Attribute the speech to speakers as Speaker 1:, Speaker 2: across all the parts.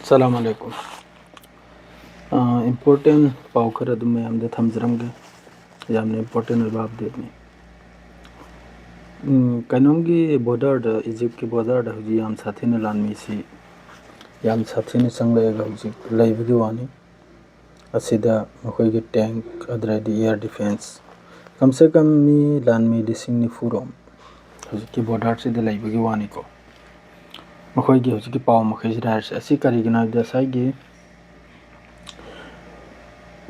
Speaker 1: Assalamualaikum. Important पाव खर अदुम मयाम दा थमजरमगे यामने important ओइबा update नि कनोमगी बॉर्डर दा इजिप्ट की बॉर्डर दा हुजी याम साथेना लानमी सी याम साथेना संगलेगा हुजी लाइबगी वानी असिदा मखोइगी टैंक अदराइदी एयर डिफेंस कम से कम मी लानमी लिसिंग निफुरोम हुजी की बॉर्डर से दा लाइबगी वानी को मखोइगी हुजी की पाव मखैज रायरसे असि करिगना दा साइगी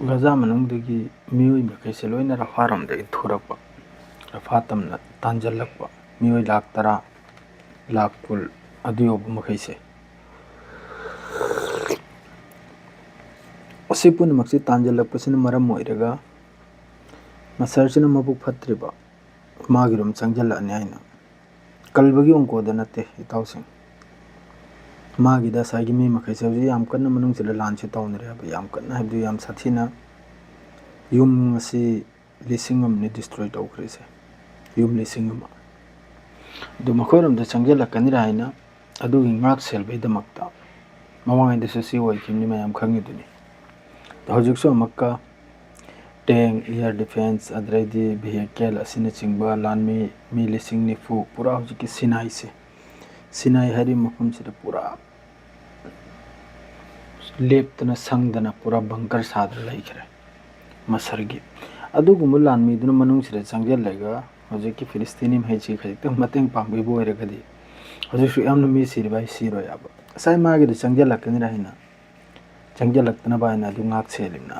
Speaker 1: गजा मनुंगदगी मियोइ मखैसे लोइना रफारमदगी थुरकपा रफा तमना तांजलकपा मियोइ लाख तरा लाख कुल अदुयोब मखैसे असि पुनमक्सि तांजलकपसिना मरम ओइरगा मसरसिना मबुक फत्रिबा मागिरुम चंगजलअनि आइना कलबगी ओंकोदा नते इताउसिंग मागिदा साइगी मी मखैसे हुजी याम कन्ना मनुंगसिदा लानसे तौनरे हबा याम कन्ना हबदु याम साथीना युम असी लिसिंग अमनि डिस्ट्रॉय तौखरेसे युम लिसिंग अमा दु मखोरमदा चंगजलकनिरा हाइना अदुगी ngak selbaidamakta मवांगैदसु सि ओइखिमनि मयाम खंगिदुनि हौजिकसु अमक्का टैंक एयर डिफेंस अदराइदी व्हीकल असिना चिंगबा लानमी मी लिसिंग निफु पूरा हौजिकि सिनाई से सिनाई हरि मफमसिदा पूरा लेप्तना संगदना पूरा बंकर सादर लैखरे मसरगी अदुगुम लानमीदुना मनुंगसिदा चंगजलैगा हौजिकि फिलिस्तीनी मैची खजिक मतेंग पांगबिबो ओइरगदि हौजिकसु यामना मी सिरबाय सिरोयाबा साइ मागिदा चंगजलकनि राहिना चंगजलक्तना बायना दु ngak सेलिमना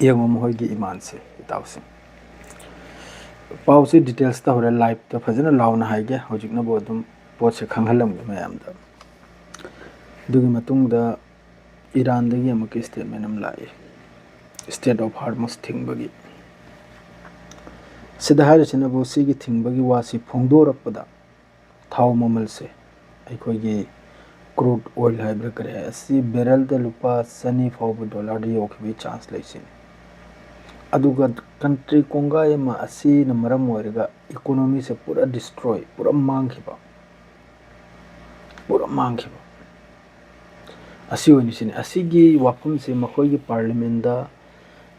Speaker 1: येंगम होइगी इमान से इताउसे पाउसे डिटेल्स ता होरे लाइव ता फजना लाउना हाइगे हौजिकना बो दुम पोसे खंगहलम मयामदा दुगी मतुंगदा ईरान दगी अमक स्टेटमेंट अम लाए स्टेट ऑफ हार्मस थिंगबगी सिदा हारिसिना बो सिगी थिंगबगी वासी फोंदोरकपदा थाव ममल से अखोइगी क्रूड ऑयल हाइब्र करे असि बैरल द लुपा सनी फाव डॉलर द योखबी चांस लैसिन अदुगा कंट्री कोंगा यमा असि न मरम ओइरगा इकोनॉमी से पूरा डिस्ट्रॉय पूरा मांगखिबा असि ओइनिसिन असिगी वाफम से मखोइगी पार्लियामेंट दा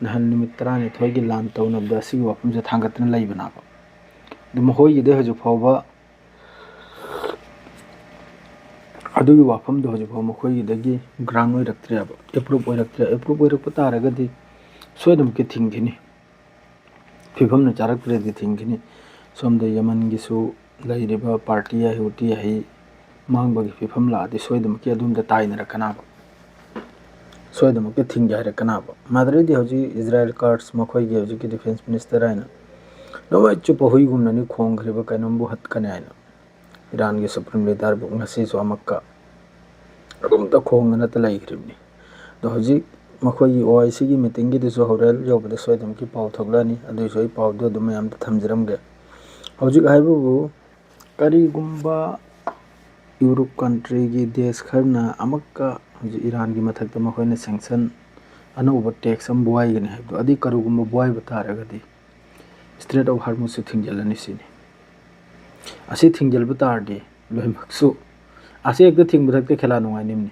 Speaker 1: नहन निमित 13 गी लान तौनबदा असिगी वाफम से थांगतना लैबनाबा दु मखोइगी दे हजु फावबा अदुगी वाफम दो हजु फाव मखोइगी दगी ग्राउंड ओइरक्त्रेबा एप्रूव ओइरक्प तारगदि सोयदम के थिंगिनी फिफमना चारक्त्रेदि थिंगिनी सोमदा यमनगिसु लैरिबा पार्टी या हुटी है मांगबगी फिफम लादि सोयदम के अदुमदा ताइनरकनाबा सोयदम के थिंग हाइरकनाबा मादरेदि हजि इजराइल कार्ड्स मखोइगी हजिकि डिफेंस मिनिस्टर आइना नोवा चुप हुइगुमननि खोंगखरिबा कैनमबु हतकने आइना ईरान के सुप्रीम लीडर बु ngasi सो अमक्का अदुमदा खोंगना त लैखरिबनि दो हजि मखोइगी ओआईसी की मीटिंग की दिसो होरेल योबदा सोयदम की पाव थोगलानी अदुसो ई पाव दो दुम याम थमजरमगे हजि हाइबु करिगुम्बा यूरोप कंट्री की देश खरना अमक्का हजि ईरान की मथकता मखोइना सैंक्शन अनौबा टैक्स अम बुआइगनि हाइबु अदि करुगुम्बा बुआइ बतारगदि स्ट्रेट ऑफ हार्मस से थिंगजलनि सिनि असि थिंगजलबा तारदि लोइमक्सु असि एक थिंगबथकते खेला नुंगाइनिमनि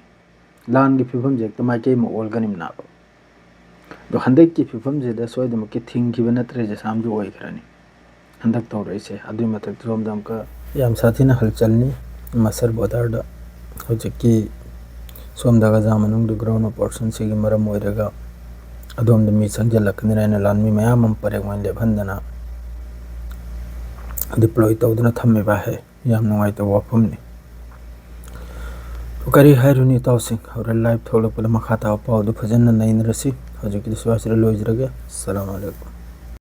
Speaker 1: लान की फिफम जेक्ता माइके म ओलगनिमना दो हंदक की फिफम जेदा सोयदम के थिंगखिबा नत्रे जे सामजु ओइखरनि हंदक तौरैसे अदुइ मथक सोमदम का याम साथीना हलचलनी मसर बॉर्डर हजिकि सोमदा गजा मनुंग द ग्राउंड पर्सन सिगी मरम ओइरगा अदोमद मी चंगजलकनि रायना लानमी मयाम परेग वन लेभन्दना डिप्लॉय तौदना थम्मेबा है याम नुंगाइता वाफमनि करी हाइरुनी ताउसिंग और लाइव थोलपला मखाता पाउदु फजन नैनरसी हजिकि दिसवासरे लोइजरगे अस्सलाम वालेकुम।